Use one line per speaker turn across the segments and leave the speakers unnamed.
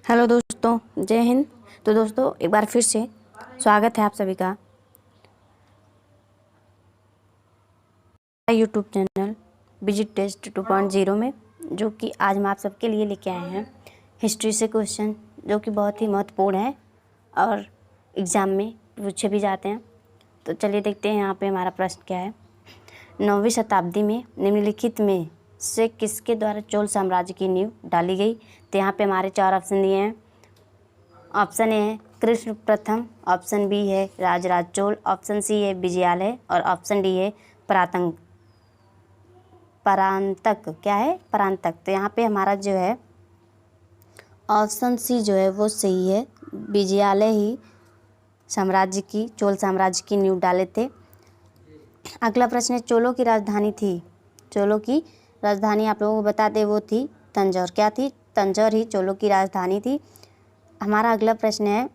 Hello दोस्तों, जय हिंद। तो दोस्तों एक बार फिर से स्वागत है आप सभी का यूट्यूब चैनल विजिट टेस्ट 2.0 में, जो कि आज हम आप सबके लिए लेके आए हैं हिस्ट्री से क्वेश्चन, जो कि बहुत ही महत्वपूर्ण है और एग्ज़ाम में पूछे भी जाते हैं। तो चलिए देखते हैं यहाँ पे हमारा प्रश्न क्या है। 9वीं शताब्दी में निम्नलिखित में से किसके द्वारा चोल साम्राज्य की नींव डाली गई। तो यहाँ पे हमारे 4 ऑप्शन दिए हैं। ऑप्शन ए है कृष्ण प्रथम, ऑप्शन बी है राजराज चोल, ऑप्शन सी है विजयालय और ऑप्शन डी है परांतक। क्या है? परांतक। तो यहाँ पे हमारा जो है ऑप्शन सी जो है वो सही है। विजयालय ही चोल साम्राज्य की नींव डाले थे। अगला प्रश्न है, चोलों की राजधानी थी। चोलों की राजधानी आप लोगों को बता दें वो थी तंजौर। क्या थी? तंजौर ही चोलों की राजधानी थी। हमारा अगला प्रश्न है,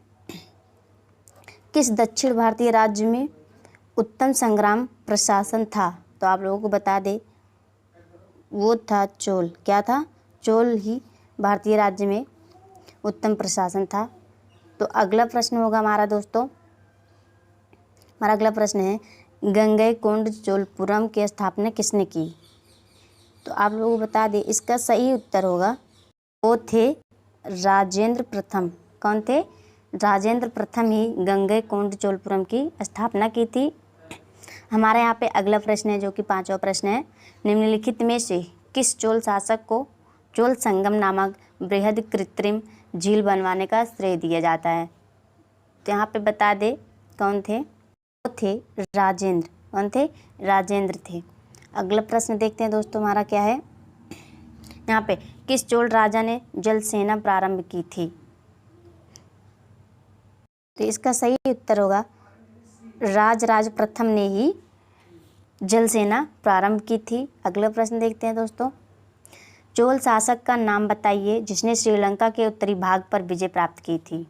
किस दक्षिण भारतीय राज्य में उत्तम संग्राम प्रशासन था। तो आप लोगों को बता दें वो था चोल। क्या था? चोल ही भारतीय राज्य में उत्तम प्रशासन था। तो अगला प्रश्न होगा हमारा दोस्तों, हमारा अगला प्रश्न है, गंगईकोंड चोलपुरम की स्थापना किसने की। तो आप लोगों को बता दें इसका सही उत्तर होगा वो थे राजेंद्र प्रथम। कौन थे? राजेंद्र प्रथम ही गंगईकोंड चोलपुरम की स्थापना की थी। हमारे यहाँ पे अगला प्रश्न है जो कि 5वां प्रश्न है, निम्नलिखित में से किस चोल शासक को चोल संगम नामक बृहद कृत्रिम झील बनवाने का श्रेय दिया जाता है। तो यहाँ पे बता दे कौन थे? वो थे राजेंद्र। कौन थे? राजेंद्र थे। अगला प्रश्न देखते हैं दोस्तों हमारा क्या है। यहाँ पे किस चोल राजा ने जल सेना प्रारंभ की थी। तो इसका सही उत्तर होगा राजराज प्रथम ने ही जल सेना प्रारंभ की थी। अगला प्रश्न देखते हैं दोस्तों, चोल शासक का नाम बताइए जिसने श्रीलंका के उत्तरी भाग पर विजय प्राप्त की थी।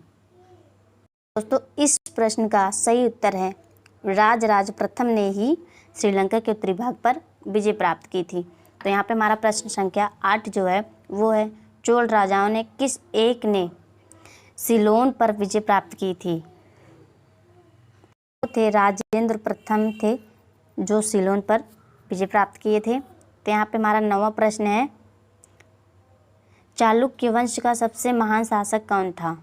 दोस्तों इस प्रश्न का सही उत्तर है राजराज प्रथम ने ही श्रीलंका के उत्तरी भाग पर विजय प्राप्त की थी। तो यहाँ पे हमारा प्रश्न संख्या 8 जो है वो है, चोल राजाओं ने किस एक ने सिलोन पर विजय प्राप्त की थी। वो थे राजेंद्र प्रथम थे जो सिलोन पर विजय प्राप्त किए थे। तो यहाँ पे हमारा 9वां प्रश्न है, चालुक्य वंश का सबसे महान शासक कौन था।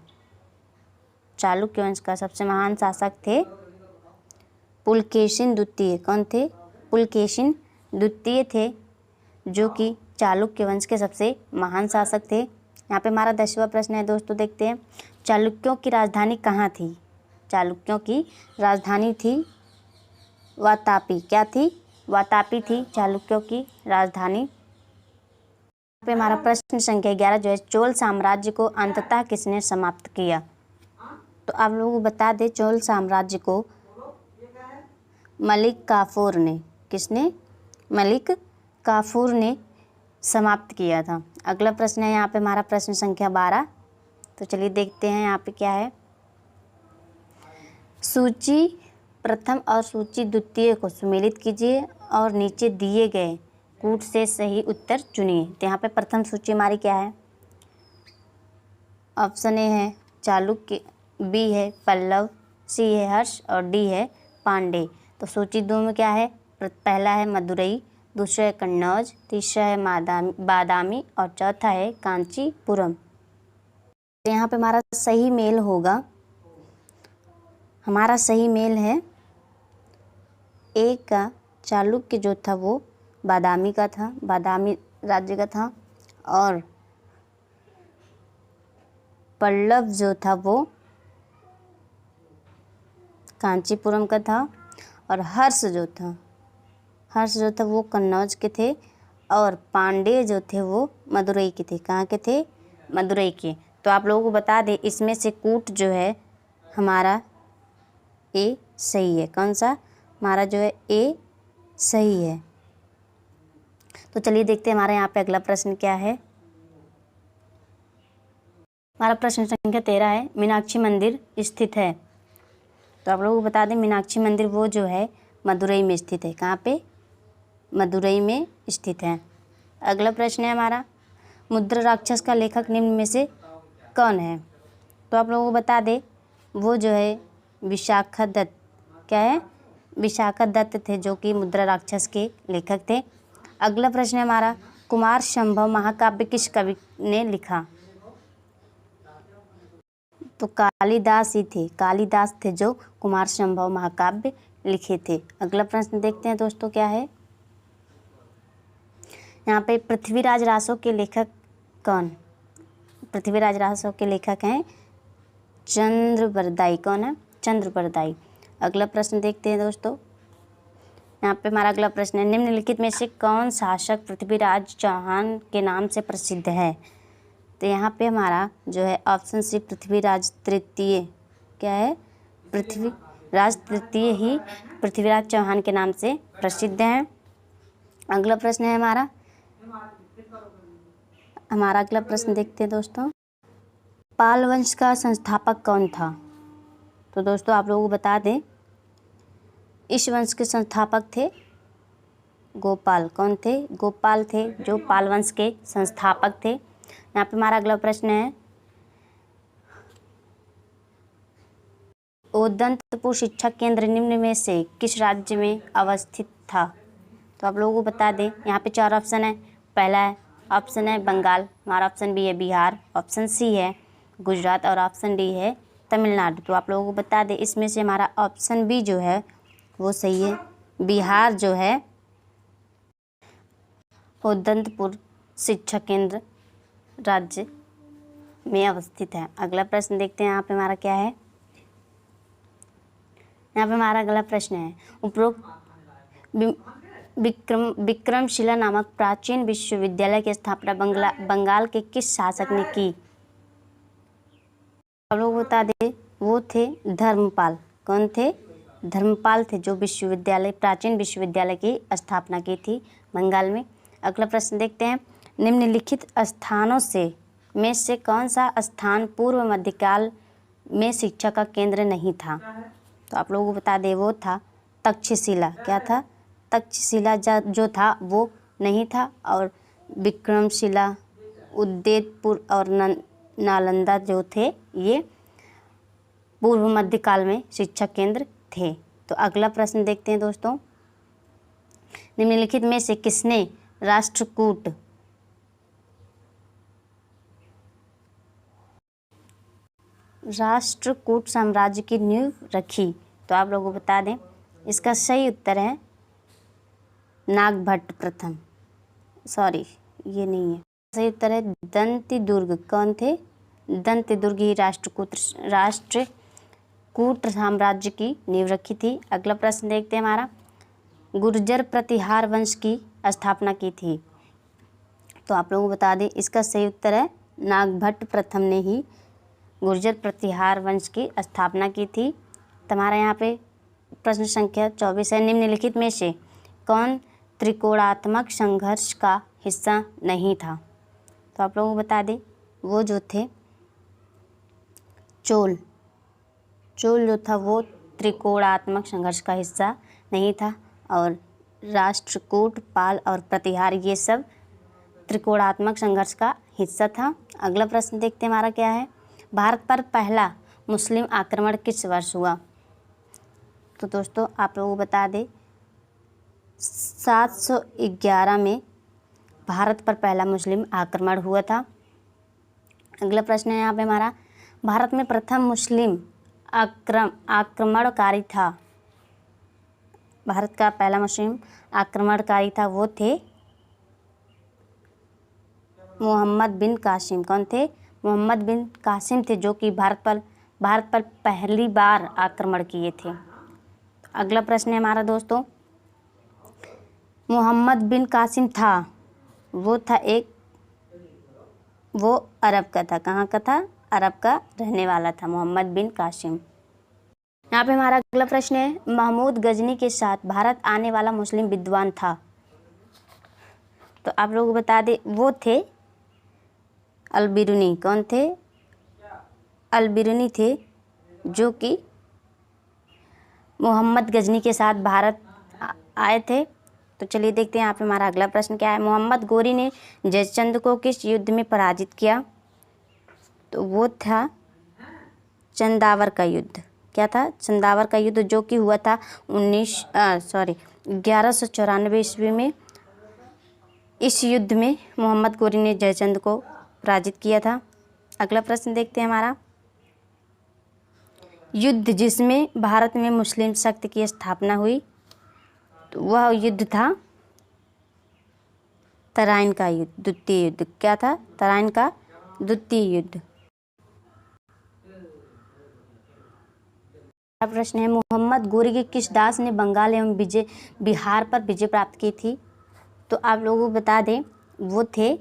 चालुक्य वंश का सबसे महान शासक थे पुलकेशिन द्वितीय। कौन थे? पुलकेशिन द्वितीय थे जो कि चालुक्य वंश के सबसे महान शासक थे। यहाँ पे हमारा 10वां प्रश्न है दोस्तों, देखते हैं, चालुक्यों की राजधानी कहाँ थी। चालुक्यों की राजधानी थी वातापी। क्या थी? वातापी थी चालुक्यों की राजधानी। यहाँ पे हमारा प्रश्न संख्या 11 जो है, चोल साम्राज्य को अंततः किसने समाप्त किया। तो आप लोगों को बता दें चोल साम्राज्य को मलिक काफूर ने। किसने? मलिक काफूर ने समाप्त किया था। अगला प्रश्न है यहाँ पे हमारा प्रश्न संख्या 12। तो चलिए देखते हैं यहाँ पे क्या है। सूची प्रथम और सूची द्वितीय को सम्मिलित कीजिए और नीचे दिए गए कूट से सही उत्तर चुनिए। तो यहाँ पे प्रथम सूची हमारी क्या है? ऑप्शन ए है चालुक्य, बी है पल्लव, सी है हर्ष और डी है पांडे। तो सूची 2 में क्या है? पहला है मदुरई, दूसरा है कन्नौज, तीसरा है बादामी और चौथा है कांचीपुरम। तो यहाँ पे हमारा सही मेल होगा, हमारा सही मेल है ए का, चालुक्य जो था वो बादामी का था, बादामी राज्य का था, और पल्लव जो था वो कांचीपुरम का था, और हर्ष जो था वो कन्नौज के थे, और पांडे जो थे वो मदुरई के थे। कहाँ के थे? मदुरई के। तो आप लोगों को बता दें इसमें से कूट जो है हमारा ए सही है। कौन सा? हमारा जो है ए सही है। तो चलिए देखते हैं हमारे यहाँ पे अगला प्रश्न क्या है। हमारा प्रश्न संख्या 13 है, मीनाक्षी मंदिर स्थित है। तो आप लोगों को बता दें मीनाक्षी मंदिर वो जो है मदुरई में स्थित है। कहाँ पे? मदुरई में स्थित है। अगला प्रश्न है हमारा, मुद्रा राक्षस का लेखक निम्न में से कौन है? तो आप लोगों को बता दें वो जो है विशाखादत्त। क्या है? विशाखादत्त थे, जो कि मुद्रा राक्षस के लेखक थे। अगला प्रश्न है हमारा, कुमार संभव महाकाव्य किस कवि ने लिखा? तो कालिदास ही थे, कालिदास थे जो कुमार संभव महाकाव्य लिखे थे। अगला प्रश्न देखते हैं दोस्तों, क्या है यहाँ पे, पृथ्वीराज रासो के लेखक कौन? पृथ्वीराज रासो के लेखक हैं चंद्रबरदाई। कौन है? चंद्रबरदाई। अगला प्रश्न देखते हैं दोस्तों, यहाँ पे हमारा अगला प्रश्न है, निम्नलिखित में से कौन शासक पृथ्वीराज चौहान के नाम से प्रसिद्ध है? तो यहाँ पे हमारा जो है ऑप्शन सी पृथ्वीराज तृतीय। क्या है? पृथ्वीराज तृतीय ही पृथ्वीराज चौहान के नाम से प्रसिद्ध हैं। अगला प्रश्न है हमारा अगला प्रश्न देखते हैं दोस्तों, पाल वंश का संस्थापक कौन था? तो दोस्तों आप लोगों को बता दें इस वंश के संस्थापक थे गोपाल। कौन थे? गोपाल थे जो पाल वंश के संस्थापक थे। यहाँ पे हमारा अगला प्रश्न है, उदंतपुर शिक्षा केंद्र निम्न में से किस राज्य में अवस्थित था? तो आप लोगों को बता दें यहाँ पे 4 ऑप्शन है। पहला है ऑप्शन है बंगाल, हमारा ऑप्शन बी है बिहार, ऑप्शन सी है गुजरात और ऑप्शन डी है तमिलनाडु। तो आप लोगों को बता दें इसमें से हमारा ऑप्शन बी जो है वो सही है। बिहार जो है उदंतपुर शिक्षा केंद्र राज्य में अवस्थित है। अगला प्रश्न देखते हैं यहाँ पे हमारा क्या है, यहाँ पे हमारा अगला प्रश्न है, उपरोक्त विक्रमशिला नामक प्राचीन विश्वविद्यालय की स्थापना बंगाल के किस शासक ने की? आप लोग बता दें वो थे धर्मपाल। कौन थे? धर्मपाल थे जो प्राचीन विश्वविद्यालय की स्थापना की थी बंगाल में। अगला प्रश्न देखते हैं, निम्नलिखित स्थानों में से कौन सा स्थान पूर्व मध्यकाल में शिक्षा का केंद्र नहीं था? तो आप लोगों को बता दें वो था तक्षशिला। क्या था? तक्षशिला जो था वो नहीं था, और विक्रमशिला, उदयपुर और नालंदा जो थे ये पूर्व मध्यकाल में शिक्षा केंद्र थे। तो अगला प्रश्न देखते हैं दोस्तों, निम्नलिखित में से किसने राष्ट्रकूट साम्राज्य की नींव रखी? तो आप लोगों को बता दें इसका सही उत्तर है नागभट्ट प्रथम। सॉरी ये नहीं है, सही उत्तर है दंतिदुर्ग। कौन थे? दंतिदुर्ग ही राष्ट्रकूट साम्राज्य की नींव रखी थी। अगला प्रश्न देखते हैं हमारा, गुर्जर प्रतिहार वंश की स्थापना की थी? तो आप लोगों को बता दें इसका सही उत्तर है नागभट्ट प्रथम ने ही गुर्जर प्रतिहार वंश की स्थापना की थी। तो हमारा यहाँ पे प्रश्न संख्या 24 है, निम्नलिखित में से कौन त्रिकोणात्मक संघर्ष का हिस्सा नहीं था? तो आप लोगों को बता दें वो जो थे चोल जो था वो त्रिकोणात्मक संघर्ष का हिस्सा नहीं था, और राष्ट्रकूट, पाल और प्रतिहार ये सब त्रिकोणात्मक संघर्ष का हिस्सा था। अगला प्रश्न देखते हैं हमारा क्या है, भारत पर पहला मुस्लिम आक्रमण किस वर्ष हुआ? तो दोस्तों आप लोगों को बता दें 711 में भारत पर पहला मुस्लिम आक्रमण हुआ था। अगला प्रश्न है यहाँ पे हमारा, भारत में प्रथम मुस्लिम आक्रमणकारी था? भारत का पहला मुस्लिम आक्रमणकारी था वो थे मोहम्मद बिन कासिम। कौन थे? मोहम्मद बिन कासिम थे जो कि भारत पर पहली बार आक्रमण किए थे। अगला प्रश्न है हमारा दोस्तों, मोहम्मद बिन कासिम था वो अरब का था। कहाँ का था? अरब का रहने वाला था मोहम्मद बिन कासिम। यहाँ पे हमारा अगला प्रश्न है, महमूद गजनी के साथ भारत आने वाला मुस्लिम विद्वान था? तो आप लोगों को बता दें वो थे अल-बिरूनी। कौन थे? अल-बिरूनी थे जो कि मोहम्मद गजनी के साथ भारत आए थे। तो चलिए देखते हैं यहाँ पे हमारा अगला प्रश्न क्या है, मोहम्मद गोरी ने जयचंद को किस युद्ध में पराजित किया? तो वो था चंदावर का युद्ध। क्या था? चंदावर का युद्ध, जो कि हुआ था 1194 ईस्वी में। इस युद्ध में मोहम्मद गोरी ने जयचंद को पराजित किया था। अगला प्रश्न देखते हैं हमारा, युद्ध जिसमें भारत में मुस्लिम शक्ति की स्थापना हुई, तो वह युद्ध था तराइन का युद्ध, द्वितीय युद्ध। क्या था? तराइन का द्वितीय युद्ध। प्रश्न है, मोहम्मद गोरी के किस दास ने बंगाल एवं बिहार पर विजय प्राप्त की थी? तो आप लोगों को बता दें, वो थे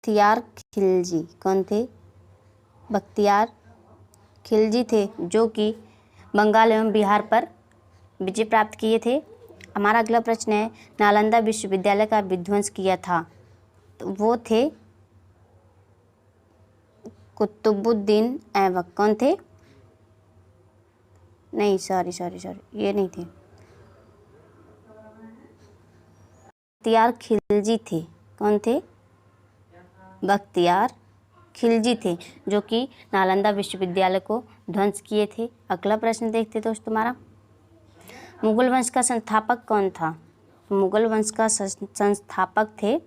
बख्तियार खिलजी। कौन थे? बख्तियार खिलजी थे, जो कि बंगाल एवं बिहार पर विजय प्राप्त किए थे। हमारा अगला प्रश्न है, नालंदा विश्वविद्यालय का विध्वंस किया था, तो वो थे कुतुबुद्दीन ऐबक। कौन थे? नहीं, सॉरी, ये नहीं थे, बख्तियार खिलजी थे। कौन थे? बख्तियार खिलजी थे, जो कि नालंदा विश्वविद्यालय को ध्वंस किए थे। अगला प्रश्न देखते दोस्तों हमारा, मुगल वंश का संस्थापक कौन था? मुगल वंश का संस्थापक थे,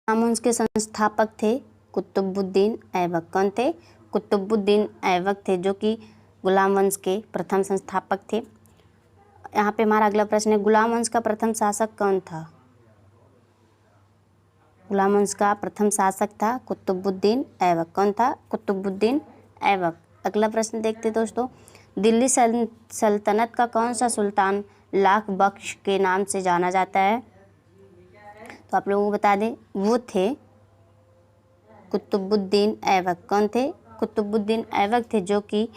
वंश के संस्थापक थे कुतुबुद्दीन ऐबक। कौन थे? कुतुबुद्दीन ऐबक थे, जो कि गुलाम वंश के प्रथम संस्थापक थे। यहाँ पे हमारा अगला प्रश्न है, गुलाम वंश का प्रथम शासक कौन था? गुलाम वंश का प्रथम शासक था कुतुबुद्दीन ऐबक। कौन था? कुतुबुद्दीन ऐबक। अगला प्रश्न देखते दोस्तों, दिल्ली सल्तनत का कौन सा सुल्तान लाख बख्श के नाम से जाना जाता है? तो आप लोगों को बता दें, वो थे कुतुबुद्दीन ऐबक। कौन थे? कुतुबुद्दीन ऐबक थे, जो कि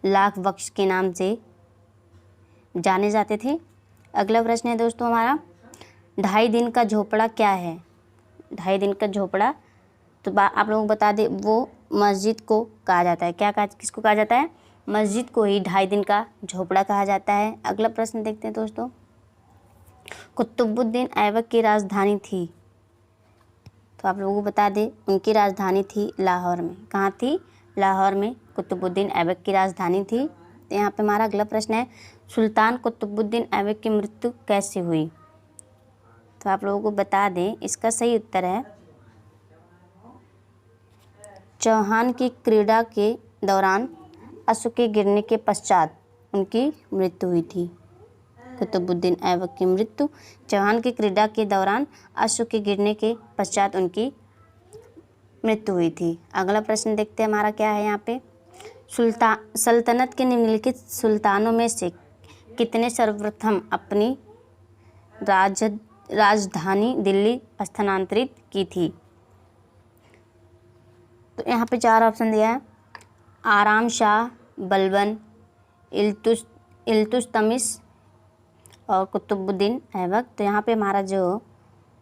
लाख बख्श के नाम से जाने जाते थे। अगला प्रश्न है दोस्तों हमारा, 2.5 दिन का झोपड़ा क्या है? 2.5 दिन का झोपड़ा, तो आप लोगों को बता दें, वो मस्जिद को कहा जाता है। किसको कहा जाता है? मस्जिद को ही 2.5 दिन का झोपड़ा कहा जाता है। अगला प्रश्न देखते हैं दोस्तों, कुतुबुद्दीन ऐबक की राजधानी थी, तो आप लोगों को बता दें, उनकी राजधानी थी लाहौर में। कहाँ थी? लाहौर में कुतुबुद्दीन ऐबक की राजधानी थी। तो यहाँ पे हमारा अगला प्रश्न है, सुल्तान कुतुबुद्दीन ऐबक की मृत्यु कैसे हुई? तो आप लोगों को बता दें, इसका सही उत्तर है, चौहान की क्रीड़ा के दौरान अश्व के गिरने के पश्चात उनकी मृत्यु हुई थी। कुतुबुद्दीन ऐबक की मृत्यु चौहान की क्रीड़ा के दौरान अश्व के गिरने के पश्चात उनकी मृत्यु हुई थी। अगला प्रश्न देखते हैं हमारा क्या है यहाँ पे, सल्तनत के निम्नलिखित सुल्तानों में से कितने सर्वप्रथम अपनी राजधानी दिल्ली स्थानांतरित की थी? तो यहाँ पे 4 ऑप्शन दिया है, आराम शाह, बलबन, इल्तुतमिश और कुतुबुद्दीन ऐबक। तो यहाँ पे हमारा जो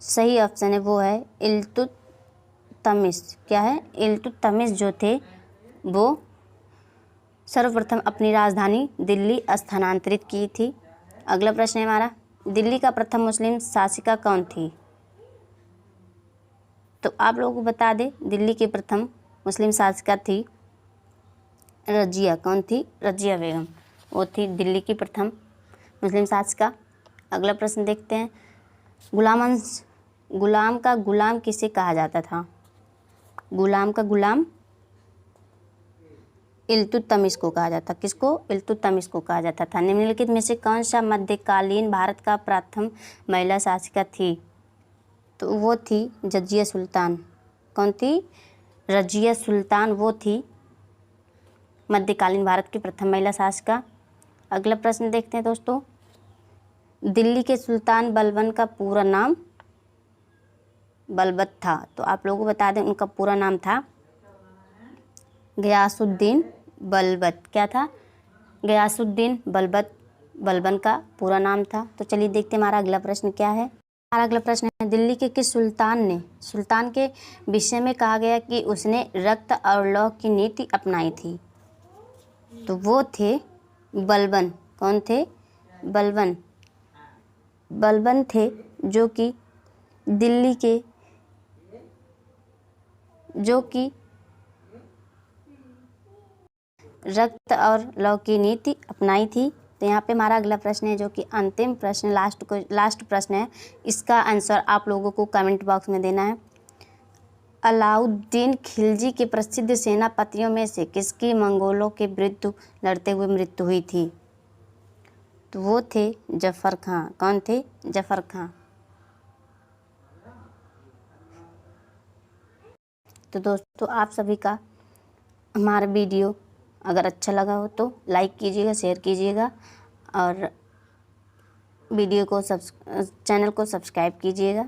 सही ऑप्शन है वो है इल्तुतमिश। क्या है? इल्तुतमिश जो थे वो सर्वप्रथम अपनी राजधानी दिल्ली स्थानांतरित की थी। अगला प्रश्न है हमारा, दिल्ली का प्रथम मुस्लिम शासिका कौन थी? तो आप लोगों को बता दें, दिल्ली की प्रथम मुस्लिम शासिका थी रजिया। कौन थी? रजिया बेगम, वो थी दिल्ली की प्रथम मुस्लिम शासिका। अगला प्रश्न देखते हैं, गुलाम का गुलाम किसे कहा जाता था? गुलाम का गुलाम इल्तुतमिश को कहा जाता। किसको? इल्तुतमिश को कहा जाता था। निम्नलिखित में से कौन सा मध्यकालीन भारत का प्रथम महिला शासिका थी? तो वो थी रजिया सुल्तान। कौन थी? रजिया सुल्तान, वो थी मध्यकालीन भारत की प्रथम महिला शासिका। अगला प्रश्न देखते हैं दोस्तों, दिल्ली के सुल्तान बलबन का पूरा नाम बलबत था। तो आप लोगों को बता दें, उनका पूरा नाम था गयासुद्दीन बलबत। क्या था? गयासुद्दीन बलबत बलबन का पूरा नाम था। तो चलिए देखते हैं हमारा अगला प्रश्न क्या है। हमारा अगला प्रश्न है, दिल्ली के किस सुल्तान के विषय में कहा गया कि उसने रक्त और लौह की नीति अपनाई थी? तो वो थे बलबन। कौन थे? बलबन थे, जो कि दिल्ली के जो कि रक्त और लौ की नीति अपनाई थी। तो यहाँ पे हमारा अगला प्रश्न है जो कि अंतिम प्रश्न लास्ट प्रश्न है। इसका आंसर आप लोगों को कमेंट बॉक्स में देना है। अलाउद्दीन खिलजी के प्रसिद्ध सेनापतियों में से किसकी मंगोलों के विरुद्ध लड़ते हुए मृत्यु हुई थी? तो वो थे जफ़र खां। कौन थे? जफ़र खां। तो दोस्तों आप सभी का हमारा वीडियो अगर अच्छा लगा हो तो लाइक कीजिएगा, शेयर कीजिएगा और वीडियो को चैनल को सब्सक्राइब कीजिएगा।